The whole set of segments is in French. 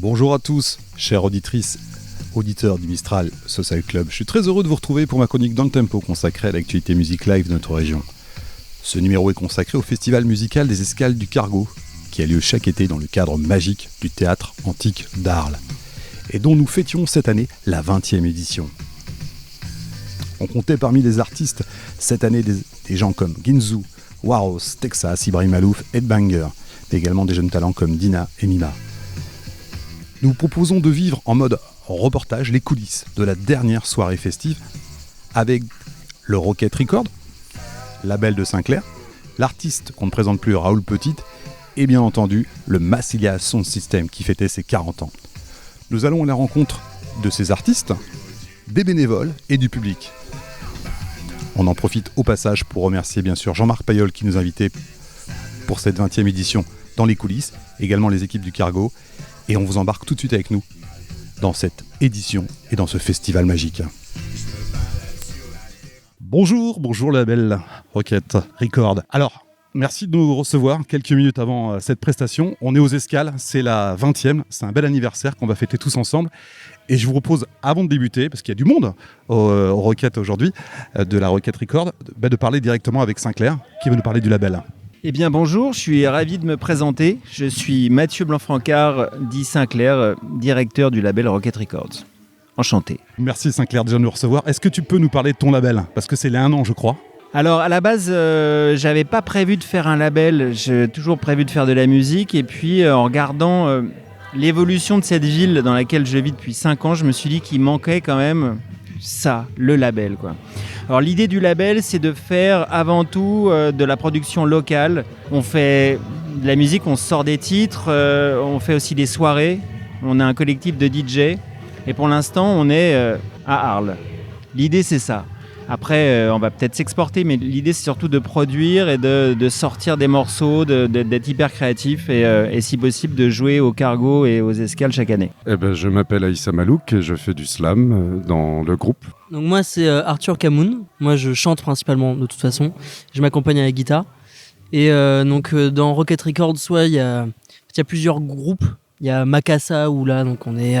Bonjour à tous, chères auditrices, auditeurs du Mistral Social Club. Je suis très heureux de vous retrouver pour ma chronique Dans le Tempo consacrée à l'actualité musique live de notre région. Ce numéro est consacré au festival musical des Escales du Cargo, qui a lieu chaque été dans le cadre magique du théâtre antique d'Arles, et dont nous fêtions cette année la 20e édition. On comptait parmi les artistes cette année des gens comme Ginzu, Waros, Texas, Ibrahim Alouf, Headbanger, mais également des jeunes talents comme Dina et Mima. Nous vous proposons de vivre en mode reportage les coulisses de la dernière soirée festive avec le Rocket Record, label de Sinclair, l'artiste qu'on ne présente plus Raoul Petit et bien entendu le Massilia Sound System qui fêtait ses 40 ans. Nous allons à la rencontre de ces artistes, des bénévoles et du public. On en profite au passage pour remercier bien sûr Jean-Marc Payol qui nous invitait pour cette 20e édition dans les coulisses, également les équipes du Cargo, et on vous embarque tout de suite avec nous dans cette édition et dans ce festival magique. Bonjour label Rocket Record. Alors, merci de nous recevoir quelques minutes avant cette prestation. On est aux Escales, c'est la 20e, c'est un bel anniversaire qu'on va fêter tous ensemble. Et je vous propose, avant de débuter, parce qu'il y a du monde au Rocket aujourd'hui, de la Rocket Record, de parler directement avec Sinclair, qui va nous parler du label. Eh bien bonjour, je suis ravi de me présenter. Je suis Mathieu Blanc-Francard, dit Sinclair, directeur du label Rocket Records. Enchanté. Merci Sinclair déjà de nous recevoir. Est-ce que tu peux nous parler de ton label ? Parce que c'est les 1 an je crois. Alors à la base, j'avais pas prévu de faire un label, j'ai toujours prévu de faire de la musique. Et puis en regardant l'évolution de cette ville dans laquelle je vis depuis 5 ans, je me suis dit qu'il manquait quand même ça, le label, quoi. Alors l'idée du label, c'est de faire avant tout de la production locale. On fait de la musique, on sort des titres, on fait aussi des soirées. On a un collectif de DJ. Et pour l'instant, on est à Arles. L'idée, c'est ça. Après, on va peut-être s'exporter, mais l'idée, c'est surtout de produire et de sortir des morceaux, d'être hyper créatif et si possible, de jouer au Cargo et aux Escales chaque année. Je m'appelle Aïssa Malouk et je fais du slam dans le groupe. Donc moi, c'est Arthur Kamoun. Moi, je chante principalement, de toute façon. Je m'accompagne à la guitare. Et dans Rocket Records, il y a plusieurs groupes. Il y a Makassa, où là, donc, on est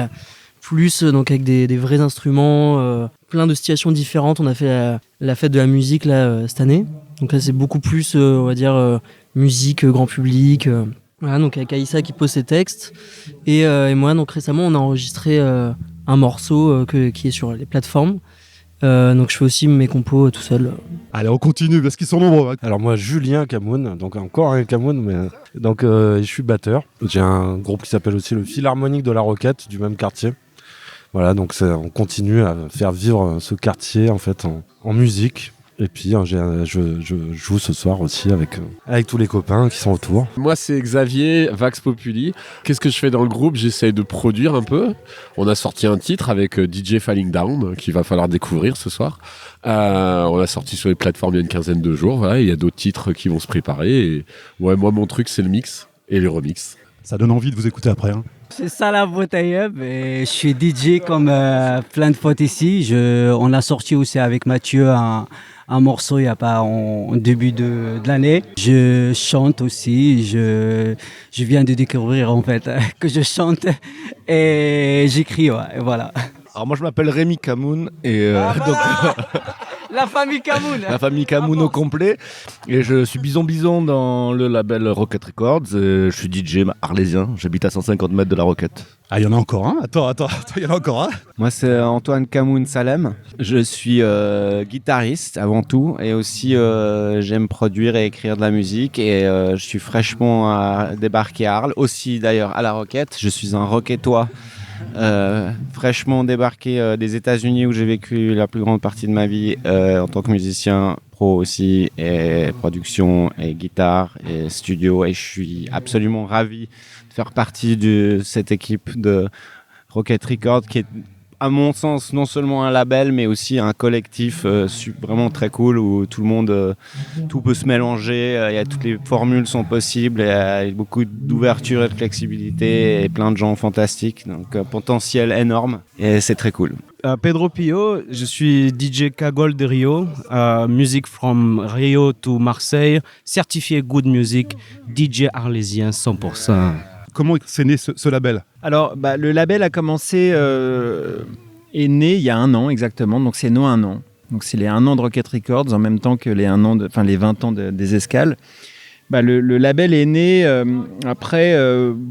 plus donc, avec des vrais instruments, plein de situations différentes. On a fait la fête de la musique là, cette année. Donc là, c'est beaucoup plus, on va dire, musique, grand public. Voilà, donc avec Aïssa qui pose ses textes. Et moi, donc récemment, on a enregistré un morceau qui est sur les plateformes. Donc je fais aussi mes compos tout seul. Allez, on continue parce qu'ils sont nombreux. Hein. Alors moi, Julien Kamoun, donc encore un Kamoun, mais donc je suis batteur. J'ai un groupe qui s'appelle aussi le Philharmonique de la Roquette, du même quartier. Voilà, donc on continue à faire vivre ce quartier en fait en musique. Et puis je joue ce soir aussi avec tous les copains qui sont autour. Moi c'est Xavier, Vax Populi. Qu'est-ce que je fais dans le groupe ? J'essaye de produire un peu. On a sorti un titre avec DJ Falling Down qu'il va falloir découvrir ce soir. On l'a sorti sur les plateformes il y a une quinzaine de jours. Voilà, il y a d'autres titres qui vont se préparer. Et ouais, moi mon truc c'est le mix et les remixes. Ça donne envie de vous écouter après. Hein. C'est Salah Boutayeb et je suis DJ comme plein de fois ici. On a sorti aussi avec Mathieu un morceau il y a pas en début de l'année. Je chante aussi. Je viens de découvrir en fait que je chante et j'écris. Ouais, et voilà. Alors moi je m'appelle Rémi Kamoun et donc La famille Kamoun. La famille Kamoun au complet. Et je suis bison dans le label Rocket Records. Je suis DJ arlésien. J'habite à 150 mètres de la Rocket. Ah, il y en a encore un ? Attends, il y en a encore un ? Moi, c'est Antoine Kamoun Salem. Je suis guitariste avant tout. Et aussi, j'aime produire et écrire de la musique. Et je suis fraîchement débarqué à Arles. Aussi, d'ailleurs, à la Rocket. Je suis un Rocketois. Fraîchement débarqué des États-Unis où j'ai vécu la plus grande partie de ma vie en tant que musicien pro aussi, et production et guitare et studio, et je suis absolument ravi de faire partie de cette équipe de Rocket Records qui est à mon sens non seulement un label mais aussi un collectif vraiment très cool où tout le monde tout peut se mélanger, toutes les formules sont possibles, il y a beaucoup d'ouverture et de flexibilité et plein de gens fantastiques, donc potentiel énorme et c'est très cool. Pedro Pio, je suis DJ Cagole de Rio, music from Rio to Marseille, certifié good music, DJ arlésien 100%. comment c'est né ce label ? Alors, le label a commencé, est né il y a 1 an exactement, donc c'est nos 1 an. Donc c'est les 1 an de Rocket Records en même temps que les 20 ans des Escales. Le label est né après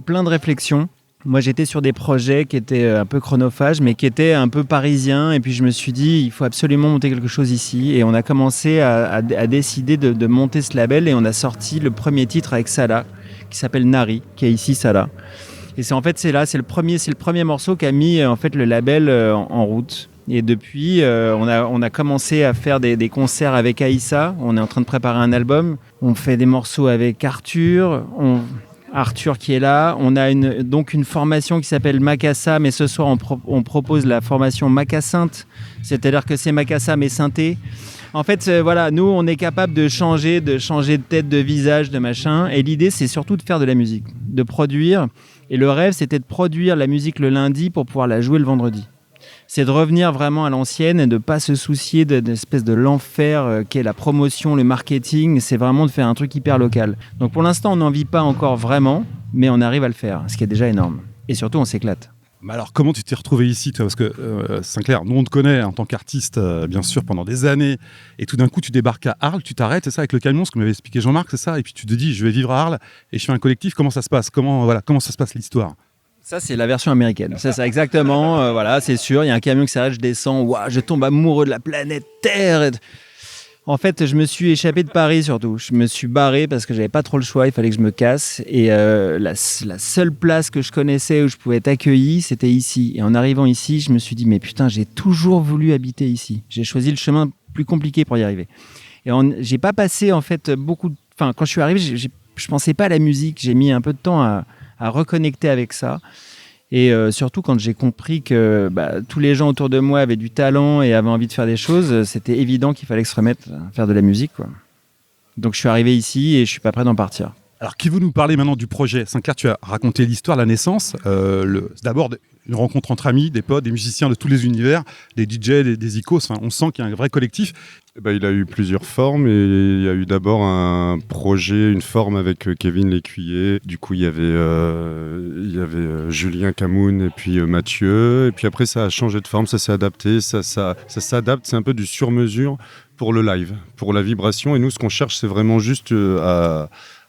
plein de réflexions. Moi, j'étais sur des projets qui étaient un peu chronophages, mais qui étaient un peu parisiens. Et puis, je me suis dit, il faut absolument monter quelque chose ici. Et on a commencé à décider de monter ce label. Et on a sorti le premier titre avec Salah, qui s'appelle Nari, qui est ici, Salah. Et c'est le premier morceau qui a mis en fait le label en route. Et depuis, on a commencé à faire des concerts avec Aïssa. On est en train de préparer un album. On fait des morceaux avec Arthur qui est là. On a donc une formation qui s'appelle Macassa, mais ce soir on propose la formation Macassinte, c'est-à-dire que c'est Macassa mais synthé. En fait, voilà, nous on est capable de changer de tête, de visage, de machin. Et l'idée, c'est surtout de faire de la musique, de produire. Et le rêve, c'était de produire la musique le lundi pour pouvoir la jouer le vendredi. C'est de revenir vraiment à l'ancienne et de ne pas se soucier d'une espèce de l'enfer qu'est la promotion, le marketing. C'est vraiment de faire un truc hyper local. Donc pour l'instant, on n'en vit pas encore vraiment, mais on arrive à le faire, ce qui est déjà énorme. Et surtout, on s'éclate. Mais alors, comment tu t'es retrouvé ici, toi ? Parce que Sinclair, nous on te connaît en tant qu'artiste, bien sûr, pendant des années. Et tout d'un coup, tu débarques à Arles, tu t'arrêtes, c'est ça, avec le camion, ce que m'avait expliqué Jean-Marc, c'est ça ? Et puis tu te dis, je vais vivre à Arles et je fais un collectif. Comment ça se passe ? Comment ça se passe l'histoire ? Ça, c'est la version américaine. C'est ça, exactement. Voilà, c'est sûr. Il y a un camion qui s'arrête, je descends. Waouh, je tombe amoureux de la planète Terre. En fait, je me suis échappé de Paris, surtout. Je me suis barré parce que j'avais pas trop le choix. Il fallait que je me casse. Et la seule place que je connaissais où je pouvais être accueilli, c'était ici. Et en arrivant ici, je me suis dit, mais putain, j'ai toujours voulu habiter ici. J'ai choisi le chemin plus compliqué pour y arriver. Et j'ai pas passé, en fait, quand je suis arrivé, je pensais pas à la musique. J'ai mis un peu de temps à reconnecter avec ça. Et surtout, quand j'ai compris que tous les gens autour de moi avaient du talent et avaient envie de faire des choses, c'était évident qu'il fallait que se remette à faire de la musique, quoi. Donc, je suis arrivé ici et je suis pas prêt d'en partir. Alors, qui veut nous parler maintenant du projet ? Sinclair, tu as raconté l'histoire, la naissance. D'abord, une rencontre entre amis, des potes, des musiciens de tous les univers, des DJ, des icos. Enfin, on sent qu'il y a un vrai collectif. Il a eu plusieurs formes. Et il y a eu d'abord un projet, une forme avec Kevin Lécuyer. Du coup, il y avait Julien Camoun et puis Mathieu. Et puis après, ça a changé de forme, ça s'est adapté. Ça s'adapte, c'est un peu du sur-mesure pour le live, pour la vibration. Et nous, ce qu'on cherche, c'est vraiment juste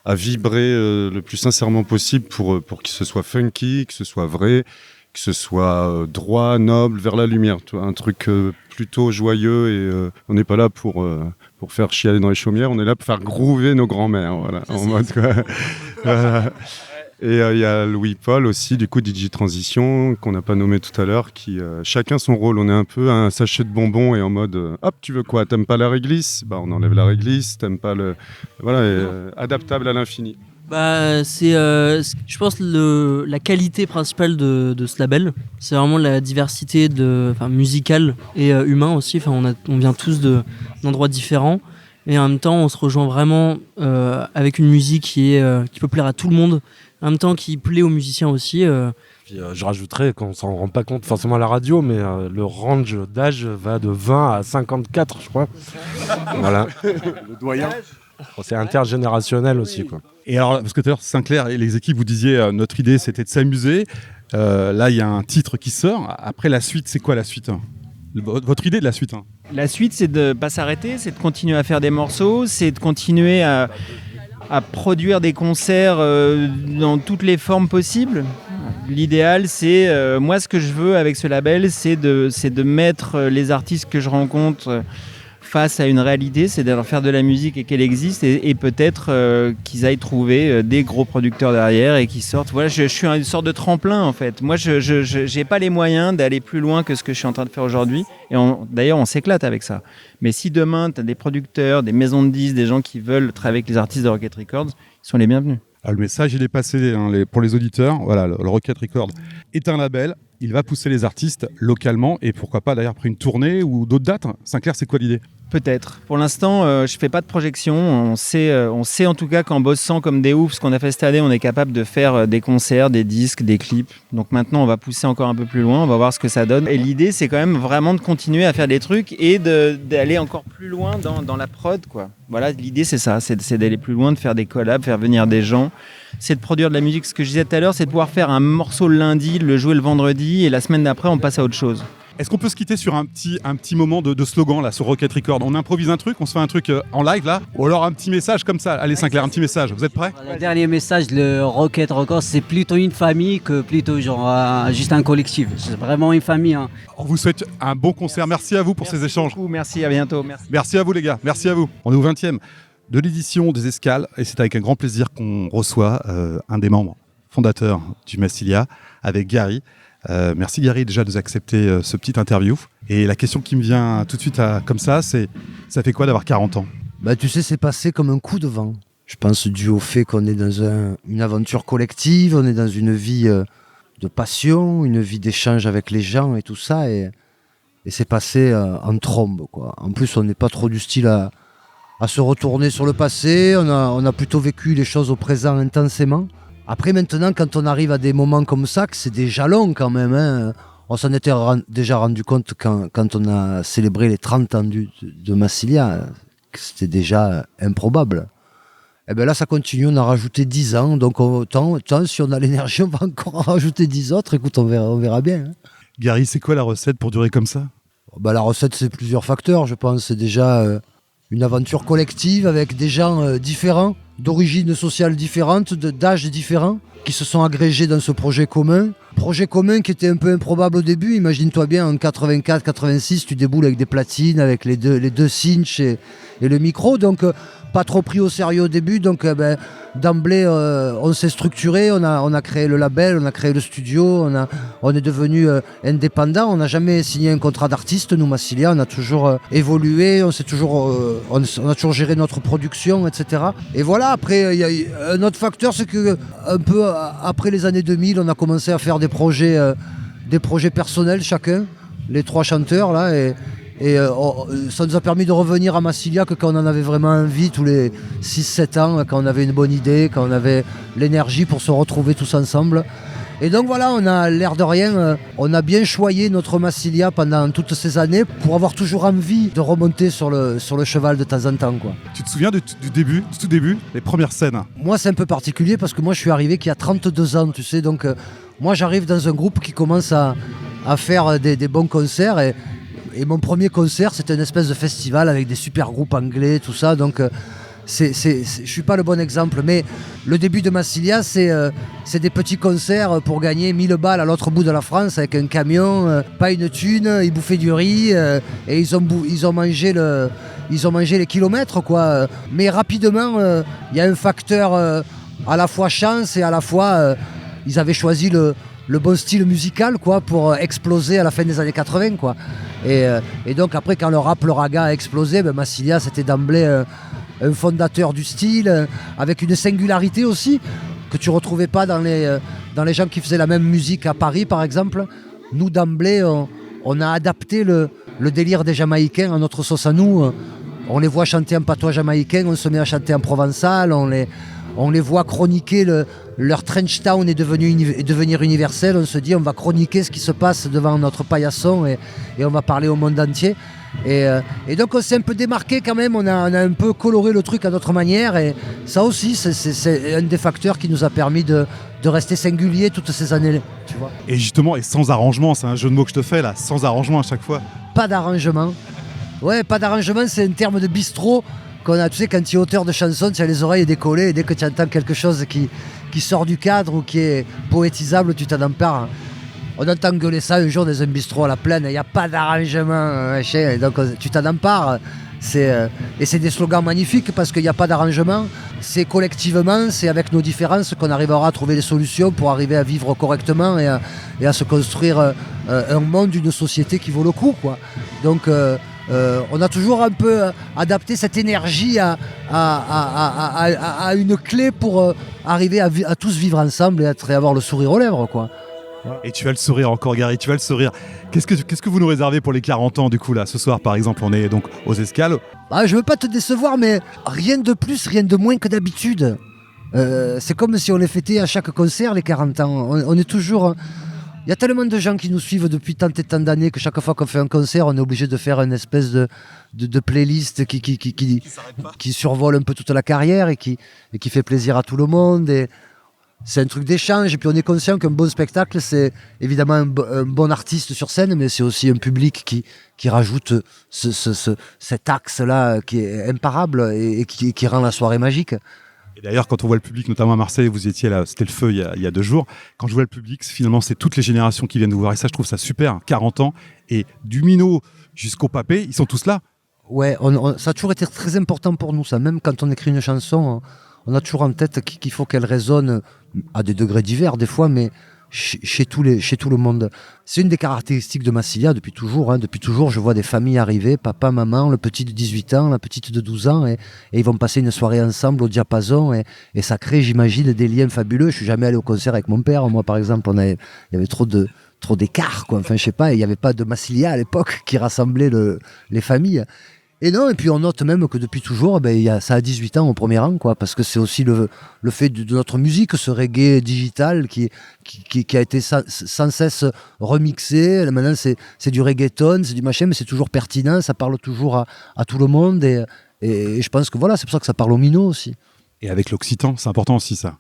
à vibrer le plus sincèrement possible pour que ce soit funky, que ce soit vrai, que ce soit droit, noble, vers la lumière. Tu vois, un truc plutôt joyeux et on n'est pas là pour faire chialer dans les chaumières, on est là pour faire groover nos grands-mères. Voilà, en mode quoi. Voilà. Et il y a Louis-Paul aussi, du coup DJ Transition, qu'on n'a pas nommé tout à l'heure, qui chacun son rôle. On est un peu un sachet de bonbons et en mode hop, tu veux quoi ? T'aimes pas la réglisse ? On enlève la réglisse. T'aimes pas le. Voilà, adaptable à l'infini. C'est, je pense, la qualité principale de ce label. C'est vraiment la diversité musicale et humain aussi. On vient tous d'endroits différents. Et en même temps, on se rejoint vraiment avec une musique qui peut plaire à tout le monde. En même temps, qui plaît aux musiciens aussi. Puis, je rajouterais qu'on s'en rend pas compte forcément à la radio, mais le range d'âge va de 20 à 54, je crois. Voilà. Le doyen. C'est intergénérationnel aussi, quoi. Et alors, parce que tout à l'heure, Sinclair et les équipes, vous disiez, notre idée, c'était de s'amuser. Là, il y a un titre qui sort. Après, la suite, c'est quoi la suite ? Votre idée de la suite ? La suite, c'est de ne pas s'arrêter, c'est de continuer à faire des morceaux, c'est de continuer à produire des concerts dans toutes les formes possibles. L'idéal, c'est... moi, ce que je veux avec ce label, c'est de mettre les artistes que je rencontre face à une réalité, c'est de leur faire de la musique et qu'elle existe et peut-être qu'ils aillent trouver des gros producteurs derrière et qu'ils sortent. Voilà, je suis une sorte de tremplin en fait. Moi, je n'ai pas les moyens d'aller plus loin que ce que je suis en train de faire aujourd'hui. Et d'ailleurs, on s'éclate avec ça. Mais si demain, tu as des producteurs, des maisons de disques, des gens qui veulent travailler avec les artistes de Rocket Records, ils sont les bienvenus. Le message, il est passé pour les auditeurs. Voilà, le Rocket Records est un label. Il va pousser les artistes localement et pourquoi pas d'ailleurs après une tournée ou d'autres dates. Sinclair, c'est quoi l'idée ? Peut-être. Pour l'instant, je fais pas de projection. On sait en tout cas qu'en bossant comme des oufs, ce qu'on a fait cette année, on est capable de faire des concerts, des disques, des clips. Donc maintenant, on va pousser encore un peu plus loin. On va voir ce que ça donne. Et l'idée, c'est quand même vraiment de continuer à faire des trucs et d'aller encore plus loin dans la prod, quoi. Voilà, l'idée, c'est ça. C'est d'aller plus loin, de faire des collabs, faire venir des gens. C'est de produire de la musique. Ce que je disais tout à l'heure, c'est de pouvoir faire un morceau le lundi, le jouer le vendredi et la semaine d'après, on passe à autre chose. Est-ce qu'on peut se quitter sur un petit moment de slogan là sur Rocket Record? On improvise un truc, on se fait un truc en live là, ou alors un petit message comme ça. Allez Sinclair, un petit message, vous êtes prêts? Le dernier message, le Rocket Record, c'est plutôt une famille que plutôt genre juste un collectif. C'est vraiment une famille. Hein. On vous souhaite un bon concert. Merci à vous pour ces échanges. Beaucoup, merci, à bientôt. Merci à vous les gars, merci à vous. On est au 20e de l'édition des Escales et c'est avec un grand plaisir qu'on reçoit un des membres fondateurs du Massilia avec Gary. Merci Gary déjà de nous accepter ce petit interview. Et la question qui me vient tout de suite comme ça, c'est ça fait quoi d'avoir 40 ans? Bah tu sais, c'est passé comme un coup de vent. Je pense dû au fait qu'on est dans une aventure collective, on est dans une vie de passion, une vie d'échange avec les gens et tout ça. Et c'est passé en trombe, quoi. En plus, on n'est pas trop du style à se retourner sur le passé. On a plutôt vécu les choses au présent intensément. Après, maintenant, quand on arrive à des moments comme ça, que c'est des jalons quand même, hein, on s'en était déjà rendu compte quand on a célébré les 30 ans de Massilia, que c'était déjà improbable. Et bien là, ça continue, on a rajouté 10 ans, donc tant si on a l'énergie, on va encore en rajouter 10 autres. Écoute, on verra bien. Hein. Gary, c'est quoi la recette pour durer comme ça? La recette, c'est plusieurs facteurs, je pense. C'est déjà une aventure collective avec des gens différents, d'origines sociales différentes, d'âges différents, qui se sont agrégés dans ce projet commun. Projet commun qui était un peu improbable au début. Imagine-toi bien, en 84-86, tu déboules avec des platines, avec les deux cinches et le micro. Donc, pas trop pris au sérieux au début. Donc, d'emblée, on s'est structuré. On a créé le label, on a créé le studio. On est devenu indépendant. On n'a jamais signé un contrat d'artiste, nous, Massilia. On a toujours évolué. On a toujours géré notre production, etc. Et voilà, après, il y a un autre facteur, c'est que un peu après les années 2000, on a commencé à faire des projets personnels chacun, les trois chanteurs là, et ça nous a permis de revenir à Massilia que quand on en avait vraiment envie, tous les 6-7 ans, quand on avait une bonne idée, quand on avait l'énergie pour se retrouver tous ensemble. Et donc voilà, on a l'air de rien, on a bien choyé notre Massilia pendant toutes ces années pour avoir toujours envie de remonter sur le cheval de temps en temps, quoi. Tu te souviens du tout début, les premières scènes? Moi, c'est un peu particulier parce que moi, je suis arrivé qu'il y a 32 ans, tu sais, donc moi, j'arrive dans un groupe qui commence à faire des bons concerts et mon premier concert, c'était une espèce de festival avec des super groupes anglais, tout ça, donc... je suis pas le bon exemple, mais le début de Massilia, c'est des petits concerts pour gagner 1000 balles à l'autre bout de la France avec un camion, pas une thune, ils bouffaient du riz et ils ont mangé les kilomètres, quoi. Mais rapidement, il y a un facteur à la fois chance et à la fois ils avaient choisi le bon style musical, quoi, pour exploser à la fin des années 80, quoi. Et donc après, quand le rap, le raga a explosé, Massilia, c'était d'emblée un fondateur du style, avec une singularité aussi, que tu ne retrouvais pas dans les gens qui faisaient la même musique à Paris, par exemple. Nous, d'emblée, on a adapté le délire des Jamaïcains à notre sauce à nous. On les voit chanter en patois jamaïcain, on se met à chanter en provençal, on les voit chroniquer, leur trench town est devenir universel. On se dit, on va chroniquer ce qui se passe devant notre paillasson et on va parler au monde entier. Et donc on s'est un peu démarqué quand même, on a un peu coloré le truc à notre manière et ça aussi c'est un des facteurs qui nous a permis de rester singulier toutes ces années, tu vois. Et justement, et sans arrangement, c'est un jeu de mots que je te fais là, sans arrangement à chaque fois. Pas d'arrangement. Ouais, pas d'arrangement, c'est un terme de bistrot qu'on a, tu sais, quand tu es auteur de chansons, tu as les oreilles décollées et dès que tu entends quelque chose qui sort du cadre ou qui est poétisable, tu t'en empares. On entend gueuler ça un jour dans un bistrot à la plaine, il n'y a pas d'arrangement, et donc tu t'en empares. Et c'est des slogans magnifiques parce qu'il n'y a pas d'arrangement. C'est collectivement, c'est avec nos différences qu'on arrivera à trouver des solutions pour arriver à vivre correctement et à se construire un monde, une société qui vaut le coup, quoi. Donc on a toujours un peu adapté cette énergie à une clé pour arriver à tous vivre ensemble et avoir le sourire aux lèvres, quoi. Et tu as le sourire encore, Gary, tu as le sourire. Qu'est-ce que vous nous réservez pour les 40 ans, du coup, là, ce soir, par exemple, on est donc aux Escales. Je veux pas te décevoir, mais rien de plus, rien de moins que d'habitude. C'est comme si on les fêtait à chaque concert, les 40 ans. On est toujours... Il y a tellement de gens qui nous suivent depuis tant et tant d'années que chaque fois qu'on fait un concert, on est obligé de faire une espèce de playlist qui survole un peu toute la carrière et qui fait plaisir à tout le monde. Et c'est un truc d'échange. Et puis on est conscient qu'un bon spectacle, c'est évidemment un bon artiste sur scène, mais c'est aussi un public qui rajoute cet axe-là qui est imparable et qui rend la soirée magique. Et d'ailleurs, quand on voit le public, notamment à Marseille, vous étiez là, c'était le feu il y a 2 jours. Quand je vois le public, finalement, c'est toutes les générations qui viennent vous voir. Et ça, je trouve ça super. 40 ans. Et du minot jusqu'au papé, ils sont tous là. Ouais, ça a toujours été très important pour nous, ça. Même quand on écrit une chanson, on a toujours en tête qu'il faut qu'elle résonne à des degrés divers, des fois, mais chez tout le monde. C'est une des caractéristiques de Massilia depuis toujours. Depuis toujours, je vois des familles arriver, papa, maman, le petit de 18 ans, la petite de 12 ans, et ils vont passer une soirée ensemble au diapason, et ça crée, j'imagine, des liens fabuleux. Je suis jamais allé au concert avec mon père. Moi, par exemple, il y avait trop d'écart, quoi. Enfin, je sais pas, il n'y avait pas de Massilia à l'époque qui rassemblait les familles. Et non, et puis on note même que depuis toujours, ça a 18 ans au premier rang, quoi, parce que c'est aussi le fait de notre musique, ce reggae digital qui a été sans cesse remixé. Maintenant, c'est du reggaeton, c'est du machin, mais c'est toujours pertinent, ça parle toujours à tout le monde, et je pense que voilà, c'est pour ça que ça parle aux minots aussi. Et avec l'occitan, c'est important aussi, ça.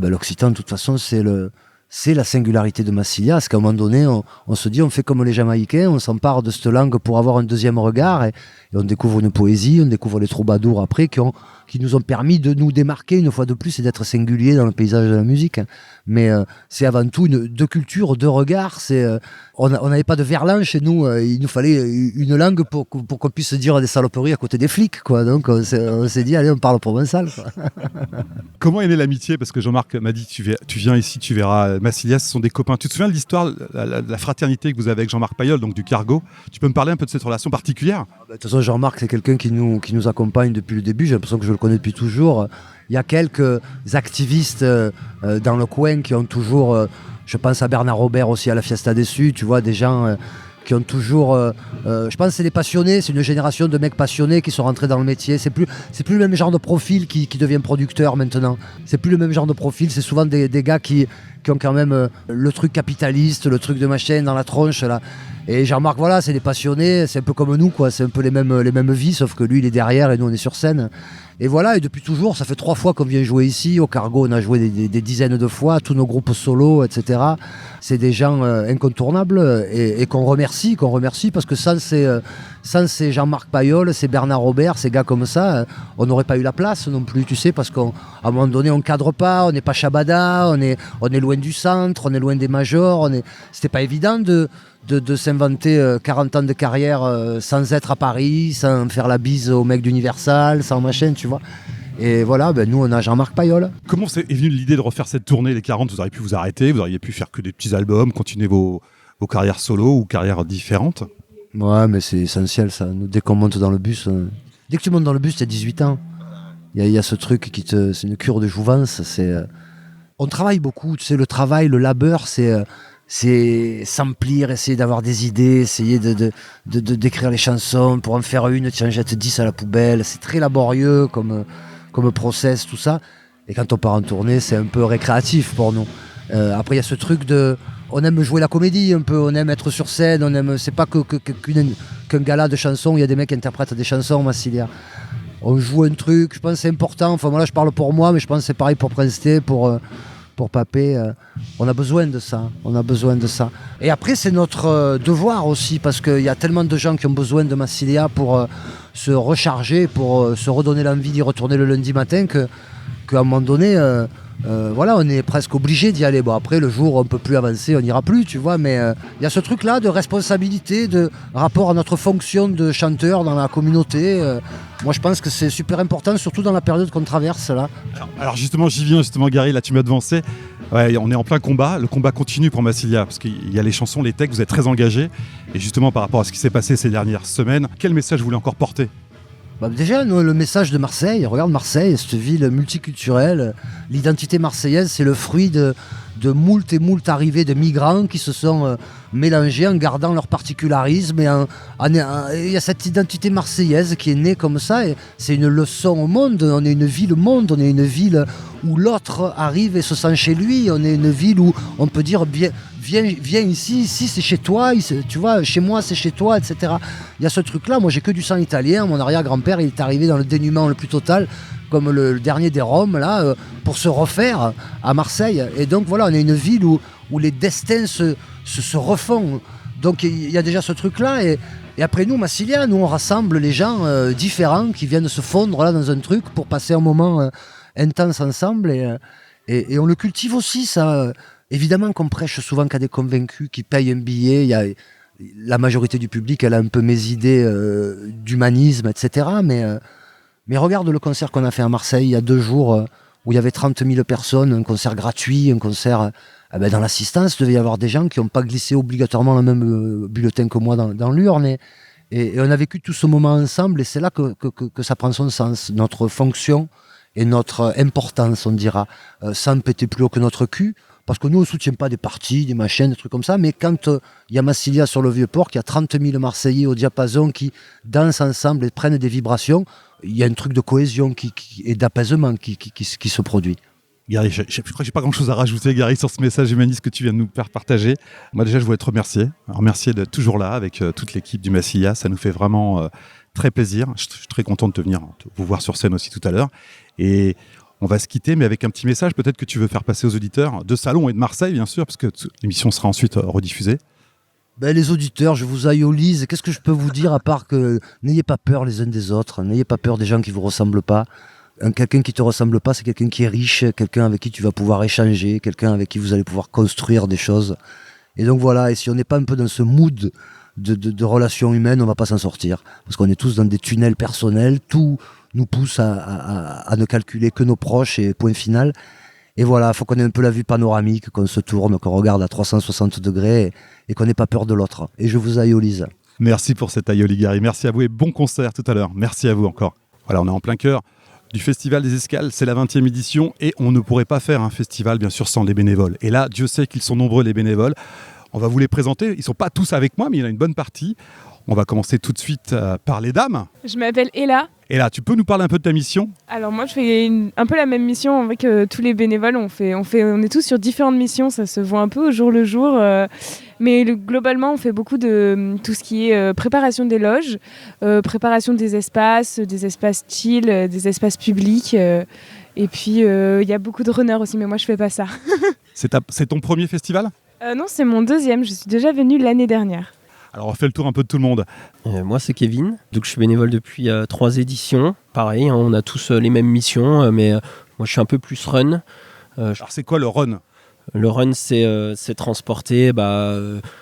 L'occitan, de toute façon, c'est la singularité de Massilia, parce qu'à un moment donné, on se dit, on fait comme les Jamaïcains, on s'empare de cette langue pour avoir un deuxième regard, et on découvre une poésie, on découvre les troubadours après, qui nous ont permis de nous démarquer une fois de plus et d'être singuliers dans le paysage de la musique. Mais c'est avant tout deux cultures, 2 regards. On n'avait pas de verlan chez nous, il nous fallait une langue pour qu'on puisse dire des saloperies à côté des flics, quoi. Donc on s'est dit, allez, on parle provençal, quoi. Comment est née l'amitié? Parce que Jean-Marc m'a dit, tu viens ici, tu verras Massilia, ce sont des copains. Tu te souviens de l'histoire, la fraternité que vous avez avec Jean-Marc Payol, donc du Cargo? Tu peux me parler un peu de cette relation particulière? De toute façon, Jean-Marc, c'est quelqu'un qui nous accompagne depuis le début. J'ai l'impression que je le connais depuis toujours. Il y a quelques activistes dans le coin qui ont toujours... je pense à Bernard Robert aussi, à la Fiesta Déçue. Tu vois, des gens qui ont toujours... je pense que c'est des passionnés. C'est une génération de mecs passionnés qui sont rentrés dans le métier. C'est plus le même genre de profil qui devient producteur maintenant. C'est plus le même genre de profil. C'est souvent des gars qui ont quand même le truc capitaliste, le truc de machin dans la tronche, là. Et Jean-Marc, voilà, c'est des passionnés, c'est un peu comme nous, quoi. C'est un peu les mêmes vies, sauf que lui, il est derrière et nous, on est sur scène. Et voilà, et depuis toujours, ça fait 3 fois qu'on vient jouer ici. Au Cargo, on a joué des dizaines de fois, tous nos groupes solos, etc. C'est des gens incontournables et qu'on remercie parce que sans ces Jean-Marc Payol, ces Bernard Robert, ces gars comme ça, on n'aurait pas eu la place non plus, tu sais, parce qu'à un moment donné, on cadre pas, on n'est pas Shabada, on est loin du centre, on est loin des majors, c'était pas évident de s'inventer 40 ans de carrière sans être à Paris, sans faire la bise aux mecs d'Universal, sans machin, tu vois. Et voilà, nous on a Jean-Marc Payol. Comment est venue l'idée de refaire cette tournée, les 40? Vous auriez pu vous arrêter, vous auriez pu faire que des petits albums, continuer vos carrières solo ou carrières différentes? Ouais, mais c'est essentiel ça. Dès qu'on monte dans le bus, dès que tu montes dans le bus, t'as 18 ans. Il y a ce truc c'est une cure de jouvence. On travaille beaucoup, tu sais, le travail, le labeur, c'est s'emplir, essayer d'avoir des idées, essayer d'écrire les chansons. Pour en faire une, tu en jettes 10 à la poubelle. C'est très laborieux comme process, tout ça. Et quand on part en tournée, c'est un peu récréatif pour nous. Après, il y a ce truc on aime jouer la comédie un peu, on aime être sur scène, c'est pas qu'un gala de chansons, il y a des mecs qui interprètent des chansons, Massilia. On joue un truc, je pense que c'est important. Enfin voilà, je parle pour moi, mais je pense que c'est pareil pour Prince T, pour Papé. On a besoin de ça. Et après, c'est notre devoir aussi, parce qu'il y a tellement de gens qui ont besoin de Massilia pour se recharger, pour se redonner l'envie d'y retourner le lundi matin, qu'à un moment donné, voilà, on est presque obligé d'y aller. Bon, après, le jour où on peut plus avancer, on n'ira plus, tu vois, mais il y a ce truc-là de responsabilité, de rapport à notre fonction de chanteur dans la communauté. Moi, je pense que c'est super important, surtout dans la période qu'on traverse, là. Alors justement, j'y viens, Gary, là, tu m'as devancé. Ouais, on est en plein combat, le combat continue pour Massilia, parce qu'il y a les chansons, les textes, vous êtes très engagés. Et justement, par rapport à ce qui s'est passé ces dernières semaines, quel message vous voulez encore porter? Déjà, le message de Marseille, regarde Marseille, cette ville multiculturelle, l'identité marseillaise, c'est le fruit moult et moult arrivées de migrants qui se sont mélangés en gardant leur particularisme. Il y a cette identité marseillaise qui est née comme ça. Et c'est une leçon au monde. On est une ville monde, on est une ville où l'autre arrive et se sent chez lui. On est une ville où on peut dire viens ici c'est chez toi, tu vois, chez moi c'est chez toi, etc. Il y a ce truc-là. Moi j'ai que du sang italien. Mon arrière-grand-père il est arrivé dans le dénuement le plus total, comme le dernier des Roms, là, pour se refaire à Marseille. Et donc voilà, on est une ville où les destins se refont. Donc il y a déjà ce truc-là. Et après nous, Massilia, nous on rassemble les gens différents qui viennent se fondre là dans un truc pour passer un moment intense ensemble. Et on le cultive aussi, ça. Évidemment qu'on prêche souvent qu'à des convaincus qui payent un billet. La majorité du public, elle a un peu mes idées d'humanisme, etc. Mais regarde le concert qu'on a fait à Marseille il y a 2 jours, où il y avait 30 000 personnes, un concert gratuit, un concert... dans l'assistance, il devait y avoir des gens qui n'ont pas glissé obligatoirement le même bulletin que moi dans l'urne. Et on a vécu tout ce moment ensemble, et c'est là que ça prend son sens. Notre fonction et notre importance, on dira, sans péter plus haut que notre cul. Parce que nous, on ne soutient pas des partis, des machins, des trucs comme ça. Mais quand il y a Massilia sur le Vieux-Port, qu'il y a 30 000 Marseillais au diapason qui dansent ensemble et prennent des vibrations, il y a un truc de cohésion et d'apaisement qui se produit. Gary, je crois que j'ai pas grand-chose à rajouter, Gary, sur ce message humaniste que tu viens de nous faire partager. Moi, déjà, je voulais te remercier d'être toujours là avec toute l'équipe du Massilia. Ça nous fait vraiment très plaisir. Je suis très content de vous voir sur scène aussi tout à l'heure. Et on va se quitter, mais avec un petit message peut-être que tu veux faire passer aux auditeurs de Salon et de Marseille, bien sûr, parce que l'émission sera ensuite rediffusée. Les auditeurs, je vous aïolise. Qu'est-ce que je peux vous dire à part que n'ayez pas peur les uns des autres, n'ayez pas peur des gens qui ne vous ressemblent pas. Quelqu'un qui te ressemble pas, c'est quelqu'un qui est riche, quelqu'un avec qui tu vas pouvoir échanger, quelqu'un avec qui vous allez pouvoir construire des choses. Et donc voilà, et si on n'est pas un peu dans ce mood de relations humaines, on va pas s'en sortir. Parce qu'on est tous dans des tunnels personnels, tout nous pousse à ne calculer que nos proches et point final. Et voilà, il faut qu'on ait un peu la vue panoramique, qu'on se tourne, qu'on regarde à 360 degrés et qu'on n'ait pas peur de l'autre. Et je vous aïolise. Merci pour cet aïoli, Gary. Merci à vous et bon concert tout à l'heure. Merci à vous encore. Voilà, on est en plein cœur du Festival des Escales, c'est la 20e édition et on ne pourrait pas faire un festival bien sûr sans les bénévoles. Et là, Dieu sait qu'ils sont nombreux les bénévoles. On va vous les présenter, ils ne sont pas tous avec moi mais il y en a une bonne partie. On va commencer tout de suite par les dames. Je m'appelle Ella. Ella, tu peux nous parler un peu de ta mission ? Alors moi je fais un peu la même mission avec tous les bénévoles. On est tous sur différentes missions, ça se voit un peu au jour le jour. Mais globalement on fait beaucoup de tout ce qui est préparation des loges, préparation des espaces chill, des espaces publics. Et puis il y a beaucoup de runners aussi, mais moi je fais pas ça. C'est ton premier festival ? Non, c'est mon 2e, je suis déjà venue l'année dernière. Alors on fait le tour un peu de tout le monde. Moi c'est Kevin, donc je suis bénévole depuis 3 éditions. Pareil, hein, on a tous les mêmes missions, mais moi je suis un peu plus run. Alors c'est quoi le run ? Le run c'est transporter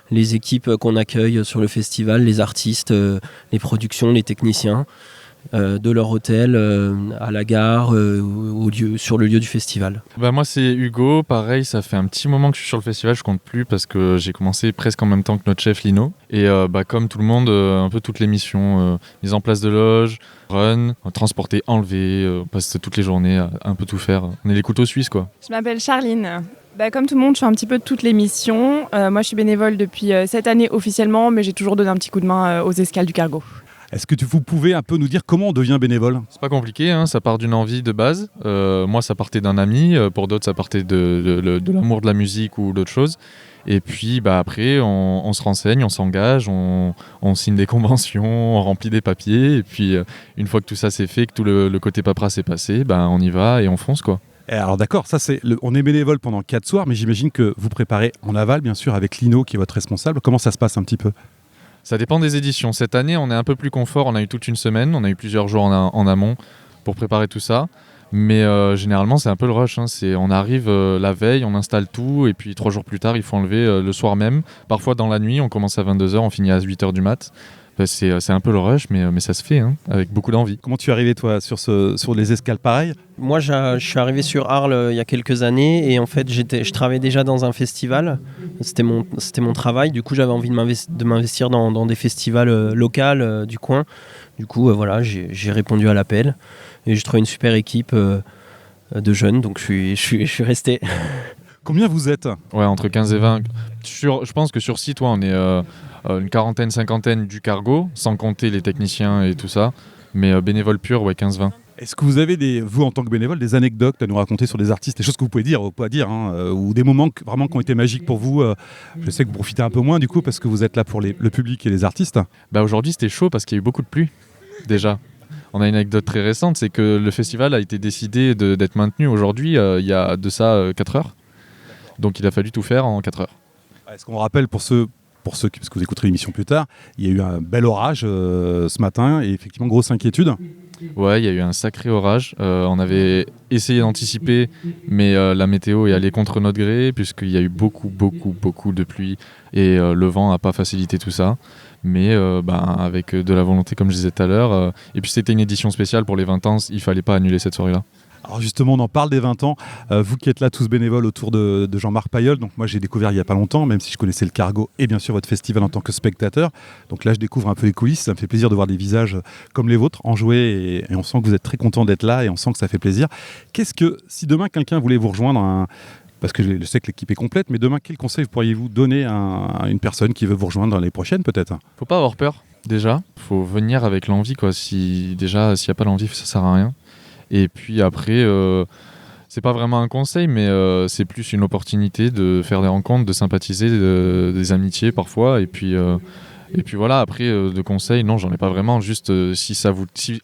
les équipes qu'on accueille sur le festival, les artistes, les productions, les techniciens, de leur hôtel à la gare, sur le lieu du festival. Moi c'est Hugo, pareil, ça fait un petit moment que je suis sur le festival, je compte plus parce que j'ai commencé presque en même temps que notre chef Lino. Et comme tout le monde, un peu toutes les missions, mise en place de loge, run, transporter, enlever, on passe toutes les journées à un peu tout faire. On est les couteaux suisses quoi. Je m'appelle Charline. Comme tout le monde, je fais un petit peu toutes les missions. Moi je suis bénévole depuis cette année officiellement, mais j'ai toujours donné un petit coup de main aux escales du cargo. Est-ce que vous pouvez un peu nous dire comment on devient bénévole ? C'est pas compliqué, hein, ça part d'une envie de base. Moi, ça partait d'un ami. Pour d'autres, ça partait de l'amour de la musique ou d'autres choses. Et puis, après, on se renseigne, on s'engage, on signe des conventions, on remplit des papiers. Et puis, une fois que tout ça c'est fait, que tout le côté paperasse est passé, on y va et on fonce, quoi. Alors d'accord, on est bénévole pendant 4 soirs, mais j'imagine que vous préparez en aval, bien sûr, avec Lino qui est votre responsable. Comment ça se passe un petit peu ? Ça dépend des éditions. Cette année, on est un peu plus confort. On a eu toute une semaine. On a eu plusieurs jours en amont pour préparer tout ça. Mais généralement, c'est un peu le rush. Hein. On arrive la veille, on installe tout. Et puis 3 jours plus tard, il faut enlever le soir même. Parfois dans la nuit, on commence à 22h, on finit à 8h du mat'. C'est un peu le rush, mais ça se fait, hein, avec beaucoup d'envie. Comment tu es arrivé, toi, sur les escales pareilles ? Moi, je suis arrivé sur Arles il y a quelques années et en fait, je travaillais déjà dans un festival. C'était mon travail. Du coup, j'avais envie de m'investir dans des festivals locaux du coin. Du coup, voilà, j'ai répondu à l'appel et j'ai trouvé une super équipe de jeunes, donc je suis resté. Combien vous êtes ? Ouais, entre 15 et 20. Je pense que sur site, on est une quarantaine, cinquantaine du cargo, sans compter les techniciens et tout ça. Mais bénévoles purs, ouais, 15-20. Est-ce que vous avez, vous en tant que bénévole, des anecdotes à nous raconter sur des artistes, des choses que vous pouvez dire ou pas dire, ou des moments vraiment qui ont été magiques pour vous Je sais que vous profitez un peu moins du coup parce que vous êtes là pour le public et les artistes. Aujourd'hui c'était chaud parce qu'il y a eu beaucoup de pluie déjà. On a une anecdote très récente, c'est que le festival a été décidé d'être maintenu aujourd'hui il y a de ça 4 heures. Donc il a fallu tout faire en 4 heures. Est-ce qu'on rappelle pour ceux parce que vous écouterez l'émission plus tard, il y a eu un bel orage ce matin et effectivement grosse inquiétude. Ouais, il y a eu un sacré orage. On avait essayé d'anticiper, mais la météo est allée contre notre gré, puisqu'il y a eu beaucoup de pluie et le vent n'a pas facilité tout ça. Mais avec de la volonté, comme je disais tout à l'heure. Et puis c'était une édition spéciale pour les 20 ans, il ne fallait pas annuler cette soirée-là. Alors justement, on en parle des 20 ans. Vous qui êtes là tous bénévoles autour de Jean-Marc Pailleul, donc moi j'ai découvert il n'y a pas longtemps, même si je connaissais le cargo et bien sûr votre festival en tant que spectateur. Donc là je découvre un peu les coulisses, ça me fait plaisir de voir des visages comme les vôtres enjoués et on sent que vous êtes très content d'être là et on sent que ça fait plaisir. Qu'est-ce que, si demain quelqu'un voulait vous rejoindre, parce que je sais que l'équipe est complète, mais demain quel conseil pourriez-vous donner à une personne qui veut vous rejoindre dans l'année prochaine peut-être ? Faut pas avoir peur déjà, faut venir avec l'envie quoi. S'il n'y a pas l'envie, ça sert à rien. Et puis après, c'est pas vraiment un conseil, mais c'est plus une opportunité de faire des rencontres, de sympathiser, des amitiés parfois. Et puis voilà, après, de conseils, non, j'en ai pas vraiment. Juste si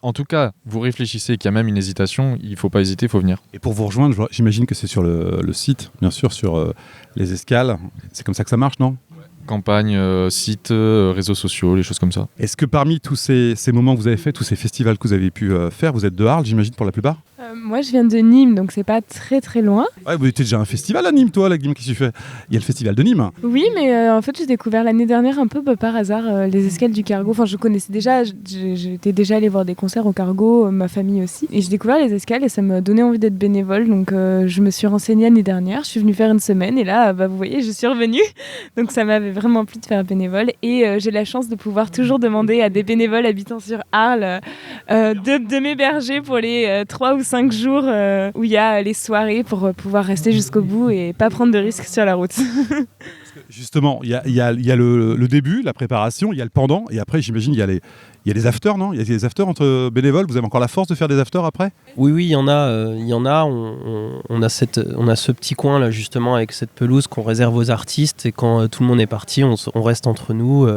en tout cas, vous réfléchissez et qu'il y a même une hésitation, il faut pas hésiter, il faut venir. Et pour vous rejoindre, j'imagine que c'est sur le site, bien sûr, sur les escales. C'est comme ça que ça marche, non ? Campagne, site, réseaux sociaux, les choses comme ça. Est-ce que parmi tous ces moments que vous avez fait, tous ces festivals que vous avez pu faire, vous êtes de Arles, j'imagine, pour la plupart ? Moi, je viens de Nîmes, donc c'est pas très très loin. Ouais, vous étiez déjà un festival à Nîmes, toi, là, Guillaume, qu'est-ce que tu fais ? Il y a le festival de Nîmes. Oui, mais en fait, j'ai découvert l'année dernière un peu par hasard les escales du cargo. Enfin, je connaissais déjà, j'étais déjà allée voir des concerts au cargo, ma famille aussi. Et j'ai découvert les escales et ça m'a donné envie d'être bénévole. Donc, je me suis renseignée l'année dernière, je suis venue faire une semaine et là, vous voyez, je suis revenue. Donc, ça m'avait vraiment plu de faire bénévole. Et j'ai la chance de pouvoir toujours demander à des bénévoles habitant sur Arles de m'héberger pour les 3 ou 5 jours où il y a les soirées pour pouvoir rester jusqu'au bout et pas prendre de risques sur la route. Justement, il y a le début, la préparation, il y a le pendant, et après, j'imagine, il y a les afters, non ? Il y a des afters entre bénévoles, vous avez encore la force de faire des afters après ? Oui, il y en a. On a ce petit coin là justement avec cette pelouse qu'on réserve aux artistes et quand tout le monde est parti, on reste entre nous.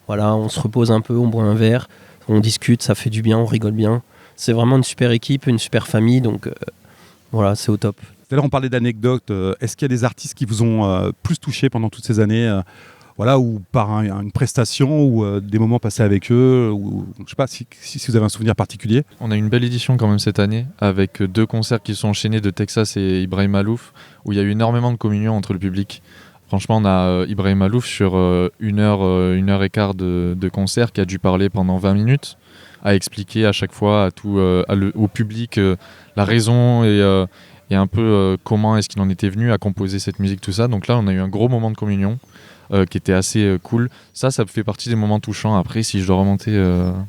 Voilà, on se repose un peu, on boit un verre, on discute, ça fait du bien, on rigole bien. C'est vraiment une super équipe, une super famille, donc voilà, c'est au top. Tout à l'heure, on parlait d'anecdotes. Est-ce qu'il y a des artistes qui vous ont plus touché pendant toutes ces années ou par une prestation ou des moments passés avec eux ou, je ne sais pas si vous avez un souvenir particulier. On a une belle édition quand même cette année avec 2 concerts qui sont enchaînés de Texas et Ibrahim Malouf où il y a eu énormément de communion entre le public. Franchement, on a Ibrahim Malouf sur 1 heure et quart de concert qui a dû parler pendant 20 minutes, à expliquer à chaque fois au public la raison et un peu comment est-ce qu'il en était venu à composer cette musique, tout ça. Donc là, on a eu un gros moment de communion qui était assez cool. Ça fait partie des moments touchants. Après, si je dois remonter,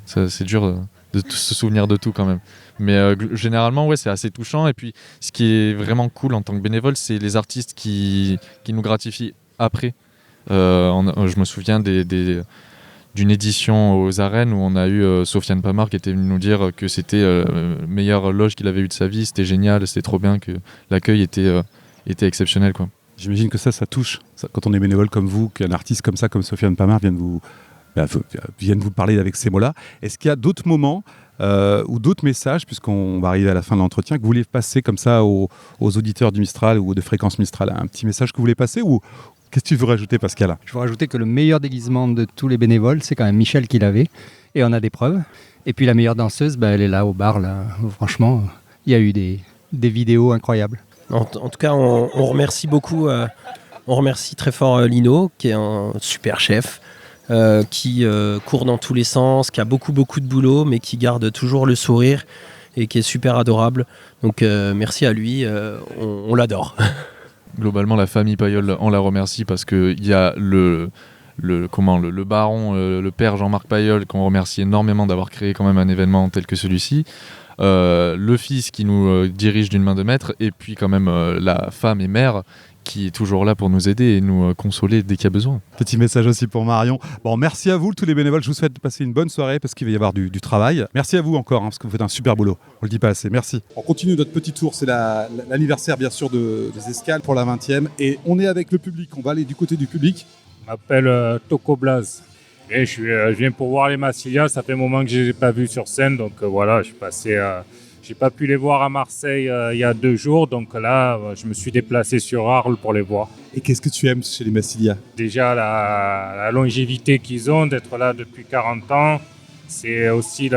c'est dur de se souvenir de tout quand même. Mais généralement, ouais, c'est assez touchant. Et puis, ce qui est vraiment cool en tant que bénévole, c'est les artistes qui nous gratifient après. Je me souviens d'une édition aux arènes où on a eu Sofiane Pamar qui était venu nous dire que c'était la meilleure loge qu'il avait eue de sa vie, c'était génial, c'était trop bien, que l'accueil était exceptionnel, quoi. J'imagine que ça touche, quand on est bénévole comme vous, qu'un artiste comme ça, comme Sofiane Pamar vienne vous parler avec ces mots-là. Est-ce qu'il y a d'autres moments ou d'autres messages, puisqu'on va arriver à la fin de l'entretien, que vous voulez passer comme ça aux auditeurs du Mistral ou de Fréquence Mistral, un petit message que vous voulez passer ou qu'est-ce que tu veux rajouter, Pascal ? Je veux rajouter que le meilleur déguisement de tous les bénévoles, c'est quand même Michel qui l'avait. Et on a des preuves. Et puis la meilleure danseuse, elle est là au bar. Là. Franchement, il y a eu des vidéos incroyables. En tout cas, on remercie beaucoup. On remercie très fort Lino, qui est un super chef, qui court dans tous les sens, qui a beaucoup de boulot, mais qui garde toujours le sourire et qui est super adorable. Donc merci à lui, on l'adore. Globalement, la famille Pailleul, on la remercie parce qu'il y a le baron, le père Jean-Marc Pailleul, qu'on remercie énormément d'avoir créé quand même un événement tel que celui-ci. Le fils qui nous dirige d'une main de maître, et puis quand même la femme et mère qui est toujours là pour nous aider et nous consoler dès qu'il y a besoin. Petit message aussi pour Marion. Bon, merci à vous tous les bénévoles, je vous souhaite de passer une bonne soirée parce qu'il va y avoir du travail. Merci à vous encore, parce que vous faites un super boulot, on le dit pas assez, merci. On continue notre petit tour, c'est l'anniversaire bien sûr des escales pour la 20e et on est avec le public, on va aller du côté du public. Je m'appelle Toko Blaz et je viens pour voir les Massilia, ça fait un moment que je ne les ai pas vus sur scène, donc voilà, je suis passé... J'ai pas pu les voir à Marseille il y a 2 jours, donc là, je me suis déplacé sur Arles pour les voir. Et qu'est-ce que tu aimes chez les Massilia ? Déjà, la longévité qu'ils ont, d'être là depuis 40 ans. C'est aussi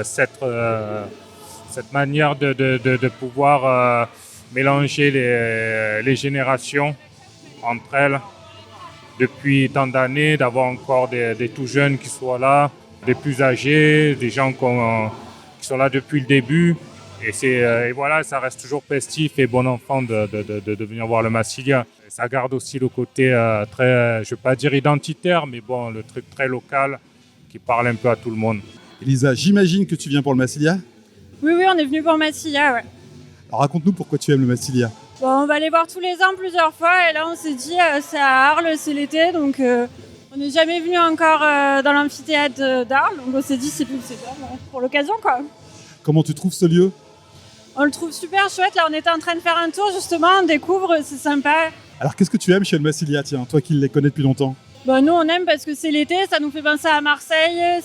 cette manière de pouvoir mélanger les générations entre elles depuis tant d'années, d'avoir encore des tout jeunes qui soient là, des plus âgés, des gens qui sont là depuis le début. Et voilà, ça reste toujours festif et bon enfant de venir voir le Massilia. Et ça garde aussi le côté très, je ne vais pas dire identitaire, mais bon, le truc très local qui parle un peu à tout le monde. Elisa, j'imagine que tu viens pour le Massilia ? Oui, on est venu pour Massilia, ouais. Alors raconte-nous pourquoi tu aimes le Massilia. Bon, on va les voir tous les ans plusieurs fois et là on s'est dit c'est à Arles, c'est l'été, donc on n'est jamais venu encore dans l'amphithéâtre d'Arles, donc on s'est dit c'est bien pour l'occasion quoi. Comment tu trouves ce lieu ? On le trouve super chouette, là on était en train de faire un tour justement, on découvre, c'est sympa. Alors qu'est-ce que tu aimes chez le Massilia, tiens, toi qui les connais depuis longtemps ? Bon, nous on aime parce que c'est l'été, ça nous fait penser à Marseille,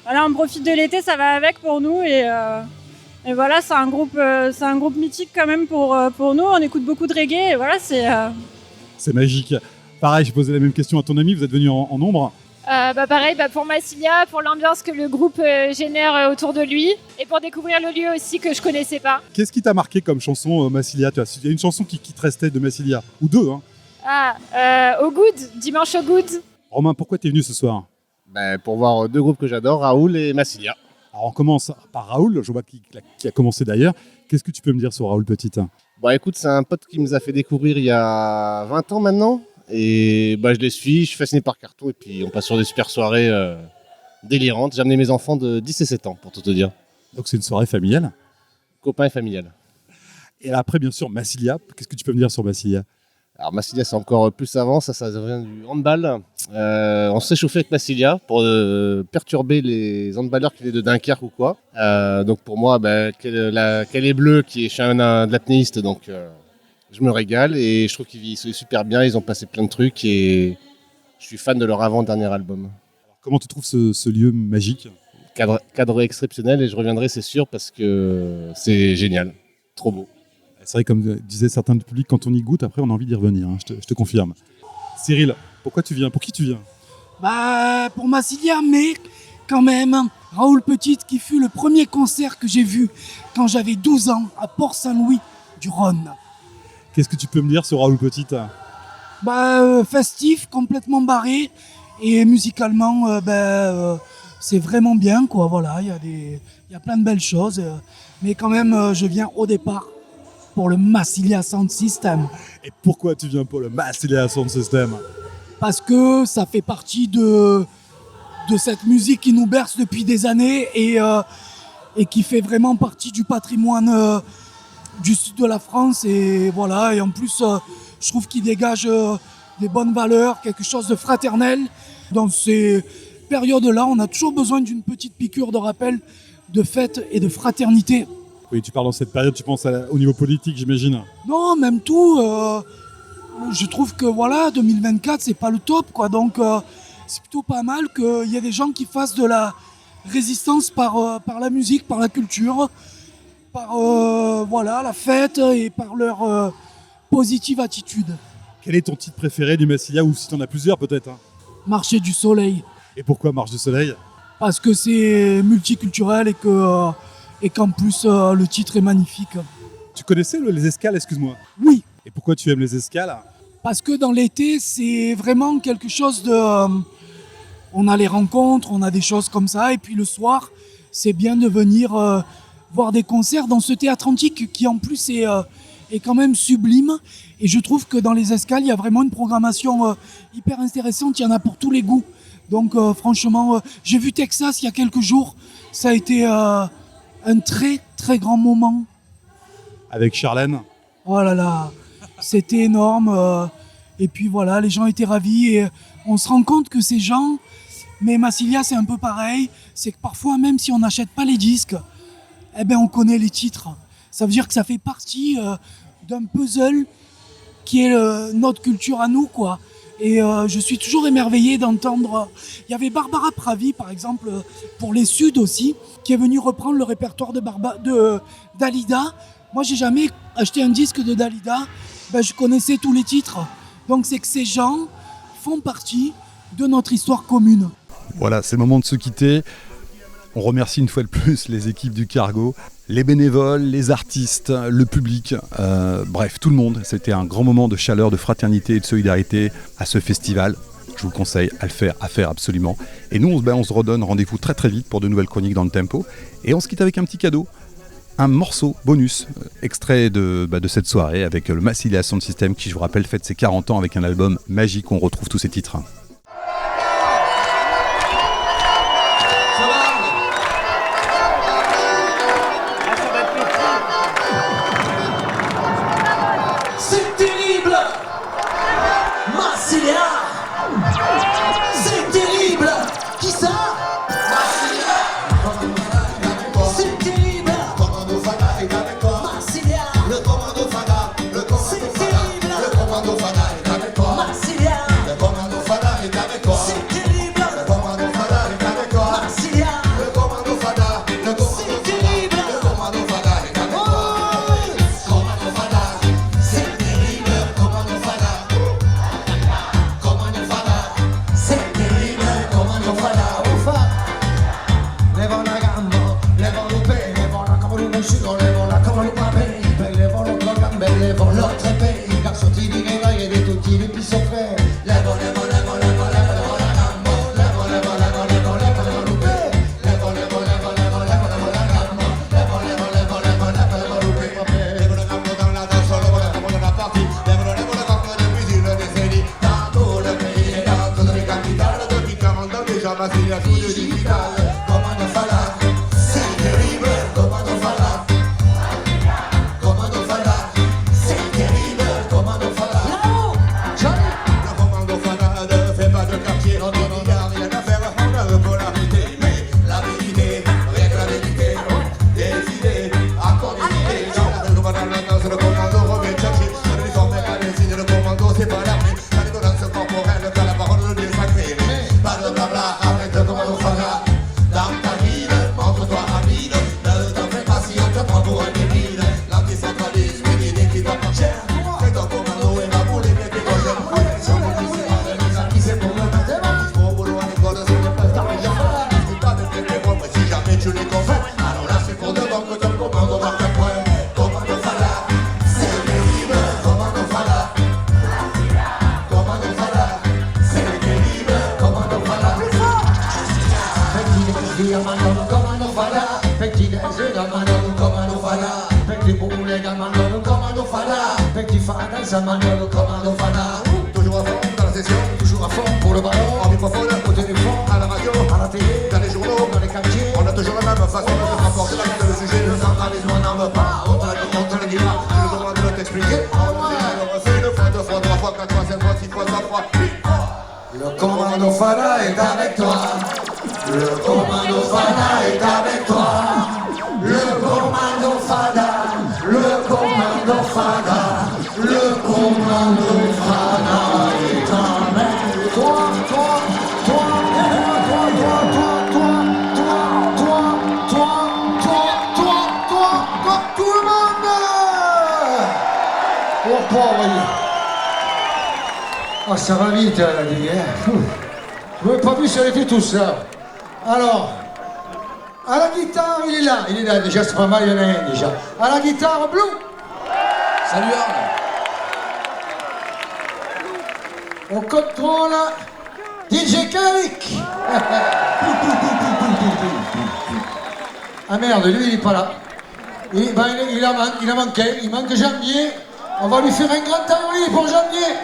voilà, on profite de l'été, ça va avec pour nous et voilà, c'est un groupe mythique quand même pour nous, on écoute beaucoup de reggae et voilà, c'est magique. Pareil, j'ai posé la même question à ton ami, vous êtes venu en nombre ? Pareil, pour Massilia, pour l'ambiance que le groupe génère autour de lui et pour découvrir le lieu aussi que je connaissais pas. Qu'est-ce qui t'a marqué comme chanson Massilia ? Il y a une chanson qui te restait de Massilia, ou 2 hein ? Au Good, dimanche au Good. Romain, pourquoi t'es venu ce soir ? Pour voir 2 groupes que j'adore, Raoul et Massilia. Alors on commence par Raoul, je vois qui a commencé d'ailleurs. Qu'est-ce que tu peux me dire sur Raoul Petite ? Écoute, c'est un pote qui nous a fait découvrir il y a 20 ans maintenant. Et je les suis, je suis fasciné par Carton et puis on passe sur des super soirées délirantes. J'ai amené mes enfants de 10 et 7 ans pour tout te dire. Donc c'est une soirée familiale ? Copain et familial. Et après bien sûr Massilia, qu'est-ce que tu peux me dire sur Massilia ? Alors Massilia c'est encore plus avant, ça vient du handball. On s'est chauffé avec Massilia pour perturber les handballeurs qui venaient de Dunkerque ou quoi. Donc pour moi, qu'elle est bleue qui est chez un de l'apnéiste, donc je me régale et je trouve qu'ils sont super bien, ils ont passé plein de trucs et je suis fan de leur avant-dernier album. Alors, comment tu trouves ce lieu magique ? Cadre exceptionnel et je reviendrai c'est sûr parce que c'est génial, trop beau. C'est vrai, comme disaient certains du public, quand on y goûte, après on a envie d'y revenir, hein, je te confirme. Cyril, pourquoi tu viens ? Pour qui tu viens ? Pour Massilia, mais quand même, Raoul Petite qui fut le premier concert que j'ai vu quand j'avais 12 ans à Port-Saint-Louis du Rhône. Qu'est-ce que tu peux me dire sur Raoul Petite ? Festif, complètement barré et musicalement, c'est vraiment bien quoi. Voilà, il y a plein de belles choses, mais quand même, je viens au départ pour le Massilia Sound System. Et pourquoi tu viens pour le Massilia Sound System ? Parce que ça fait partie de cette musique qui nous berce depuis des années et qui fait vraiment partie du patrimoine du sud de la France. Et voilà, et en plus, je trouve qu'il dégage des bonnes valeurs, quelque chose de fraternel. Dans ces périodes-là, on a toujours besoin d'une petite piqûre de rappel, de fête et de fraternité. Oui, tu parles dans cette période, tu penses au niveau politique, j'imagine ? Non, même tout. Je trouve que voilà, 2024, c'est pas le top, quoi. Donc, c'est plutôt pas mal qu'il y ait des gens qui fassent de la résistance par la musique, par la culture, par la fête et par leur positive attitude. Quel est ton titre préféré du Massilia, ou si tu en as plusieurs peut-être hein ? Marché du Soleil. Et pourquoi Marche du Soleil ? Parce que c'est multiculturel et qu'en plus le titre est magnifique. Tu connaissais les escales, excuse-moi ? Oui. Et pourquoi tu aimes les escales ? Parce que dans l'été, c'est vraiment quelque chose de... on a les rencontres, on a des choses comme ça, et puis le soir, c'est bien de venir voir des concerts dans ce théâtre antique qui en plus est quand même sublime. Et je trouve que dans les escales, il y a vraiment une programmation hyper intéressante, il y en a pour tous les goûts. Donc franchement, j'ai vu Texas il y a quelques jours, ça a été un très très grand moment. Avec Charlène ? Oh là là, C'était énorme. Et puis voilà, les gens étaient ravis. Et on se rend compte que ces gens, mais Massilia c'est un peu pareil, c'est que parfois même si on n'achète pas les disques, eh ben on connaît les titres. Ça veut dire que ça fait partie d'un puzzle qui est notre culture à nous, quoi. Et je suis toujours émerveillé d'entendre... Il y avait Barbara Pravi, par exemple, pour les Suds aussi, qui est venue reprendre le répertoire de Dalida. Moi, j'ai jamais acheté un disque de Dalida. Ben, je connaissais tous les titres. Donc, c'est que ces gens font partie de notre histoire commune. Voilà, c'est le moment de se quitter. On remercie une fois de plus les équipes du Cargo, les bénévoles, les artistes, le public, bref, tout le monde. C'était un grand moment de chaleur, de fraternité et de solidarité à ce festival. Je vous conseille à faire absolument. Et nous, on se redonne rendez-vous très très vite pour de nouvelles chroniques dans le tempo. Et on se quitte avec un petit cadeau, un morceau bonus, extrait de cette soirée avec le Massilia Sound System qui, je vous rappelle, fête ses 40 ans avec un album magique où on retrouve tous ses titres. C'est terrible. Qui ça? C'est terrible. Commando Fada est avec toi. Massilia. Le commando Fada. Le commando Fada. Le commando Fada est avec toi. Massilia. Le commando Fada est avec toi. C'est terrible. Le commando Fada est avec toi. Massilia. Le commando Fada. Le commando terrible. Le commando Fada est avec toi. Commando Fada. C'est terrible. Commando Fada. Commando Fada. C'est terrible. Commando Fada. Ufa. Levo la gamba, levo l'upè, levo la come un uscito, levo la come un papè, levo lo con gambe, levo lo trepe, i cazzottini che vai e di tutti i più soffre. Levo la gamba, levo l'upè, levo la gamba, levo l'upè, levo la gamba dans la danse, levo la gamba dans la partie, levo la gamba de cuisine des félis, dans tout le pays et dans toutes les capitales, depuis 40 ans déjà, Massilia tout de digital. Commando Fada, c'est terrible. Commando Fada, Commando Fada, c'est terrible. Commando Fada, là-haut, j'arrive. Le Commando Fada ne fait pas de quartier, on n'y a rien à faire, on a la polarité. Mais la vérité, rien que la vérité, décidé, accordé. Le commando la danse, le commando revient chercher. L'uniforme est pas désigné, le commando c'est pas l'armée. La détonance corporelle, quand la parole de Dieu sacré. Mais pas de blabla avec le commando Fada. Dans ta ville, montre-toi rapide. Ne t'en fais pas si on te prend pour un débile. L'anticentralisme, une idée qui doit pas cher. Fais ton commando et va pour les mecs qui vont jamais. Sur les lycéens, les amis, c'est pour le mathématique. Au boulot, à l'école, c'est des prestats, mais j'en fais. N'hésite pas de faire tes propres si jamais tu les convaincs. Alors là, c'est pour de bon que ton commando marque un point. Commando Fada, c'est terrible. Commando Fada, Commando Fada, c'est terrible. Commando Fada, plus fort. Commando Fada, petit déjeuner Manolo, Commando Fada, petit boulet Manolo, Commando Fada, petit fada, ça Manolo, Commando Fada. Toujours à fond dans la session, toujours à fond pour le ballon, en microphone, au téléphone, à la radio, à la télé, dans les journaux, dans les quartiers. On a toujours la même façon de rapporter la vie de le sujet. Le centralisme on n'en veut pas, on te le dira. Je me demande de t'expliquer. On le refait une fois, deux fois, trois fois, quatre fois, cinq fois, six fois, sept fois. Le Commando Fada est avec toi. Le Commando Fada est avec toi. Le Commando Fada. Le Commando Fada. Le Commando Fada est avec toi. Toi, tout le monde. Oh, pauvre. Ah, ça va vite, la guerre. Je n'avais pas vu si elle était tout ça. Alors, à la guitare, il est là déjà, c'est pas mal, il y en a un déjà. À la guitare, Blue. Salut Arne. Au contrôle, DJ Karik. Ah merde, lui il est pas là. Il a manqué, il manque Janvier. On va lui faire un grand tablier pour Janvier.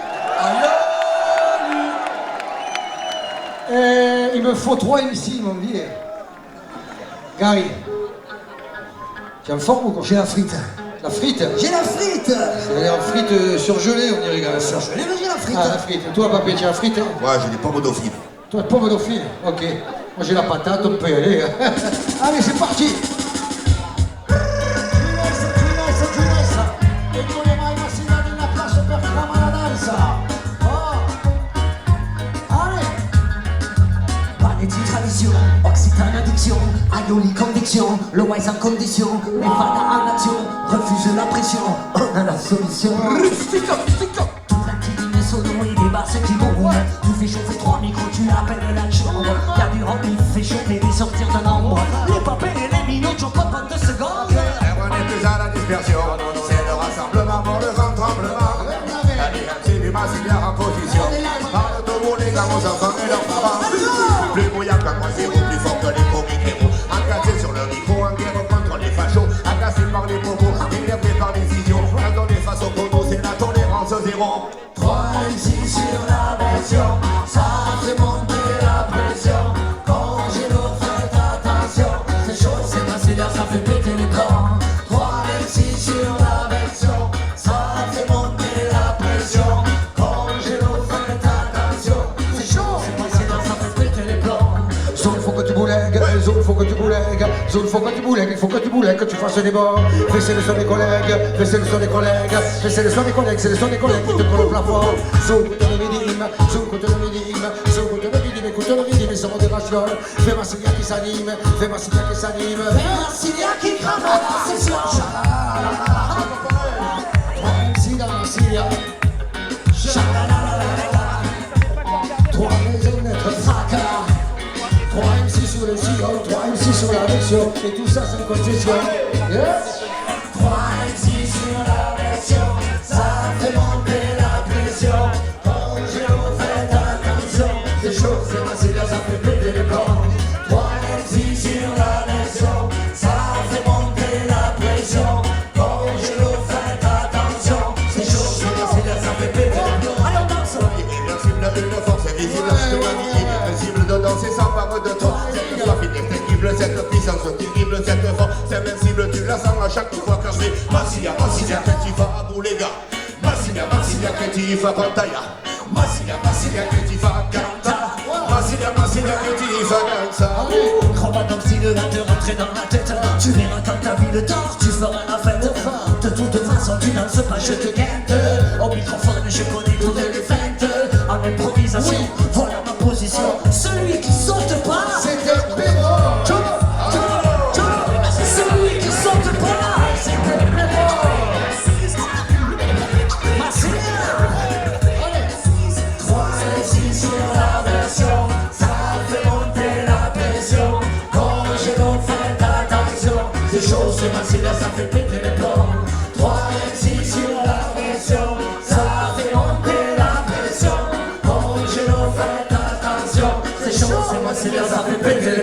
Il me faut 3 MC, mon vieux. Gary, tu es en forme ou quoi? J'ai la frite. La frite. J'ai la frite. C'est la frite surgelée, on dirait. Surgelée, mais j'ai la frite. Ah, la frite. Toi, papé, tu as la frite? Ouais, j'ai des pommes dauphines. Toi, pommes dauphines. Ok. Moi, j'ai la patate, on peut y aller. Allez, c'est parti. Occitane addiction, aioli conviction, le wise en condition, les fans en action, refuse la pression, on a la solution. Toute la cuisine sonore et des basses qui mourent. Tu fais chauffer 3 micros, tu appelles la chambre. Y'a du rempli, fait chauffer les sortir de l'ombre. Les papels et les minutes, j'en compte pas 2 secondes. On n'est plus à la dispersion, c'est le rassemblement pour le grand tremblement. C'est du massillard en position. Parle de vous les gars, vos enfants et leurs parents. Plus bouillant qu'un croisé, plus fort que les comiques héros. Engagés sur le micro, en guerre contre les fachos. Agacés par les bobos, énervés par les idiots. Quand on est face au poteau, c'est la tolérance zéro. 3 ici sur la version, ça fait monter la pression. Congélo, faites attention, c'est chaud, c'est massillard, ça fait péter les plans. 3 ici sur la version, ça fait monter la pression. Congélo, faites attention, c'est chaud, c'est massillard, ça fait péter les plans. Zone, faut que tu boulègues, zone, faut que tu boulègues, zone, faut que tu boulègues, il faut que tu boulègues, que tu fasses des bords. Fais le son des collègues, fais le son des collègues, fais le son des collègues, c'est le son des collègues qui te collent au plafond. Zone, écoute le rythme, zone, écoute le rythme, zone, écoute le rythme, écoute le rythme, sans modération. Fais Massilia qui s'anime, fais Massilia qui s'anime, fais Massilia qui crame la session. MC dans Massilia. 3 maisonnettes fracas. 3 MC sur le sillon, 3 MC sur la version, et tout ça sans concession. Yes. 3 MC sur la version, ça fait monter la pression. Congélo, faites attention, c'est chaud, c'est Massilia, ça fait péter les plans. 3 MC sur la version, ça fait monter la pression. Congélo, faites attention, c'est chaud, c'est Massilia, ça fait péter les plans. Allez, on danse. Irréversible, une force invisible, je te magnifique. Invincible de danser sans part de toi. Cette graphique inextinguible, cette puissance terrible, cette force invincible, tu la sens à chaque fois que je vais. Massilia, Massilia, que tu vas à bout les gars. Massilia, Massilia, que tu vas pantaya. Massilia, Massilia, que tu vas canta. Massilia, Massilia, que tu vas dansa. Crois-moi dans le style va te rentrer dans la tête. Tu verras quand ta vie le tord, tu feras la fête. De toute façon, tu danses pas, je te guette. Au microphone, je connais toutes les fêtes. En improvisation, voilà ma position. Celui qui saute pas, c'est un péro. Celui qui saute pas, c'est un péro. Massilia. 3 6 sur la version, ça fait monter la pression. Congélo, faites attention, c'est chaud, c'est Massilia, ça fait péter les plombs. 3 6 sur la version, ça fait monter la pression. Congélo, faites attention, c'est chaud, c'est Massilia, ça fait péter les plombs.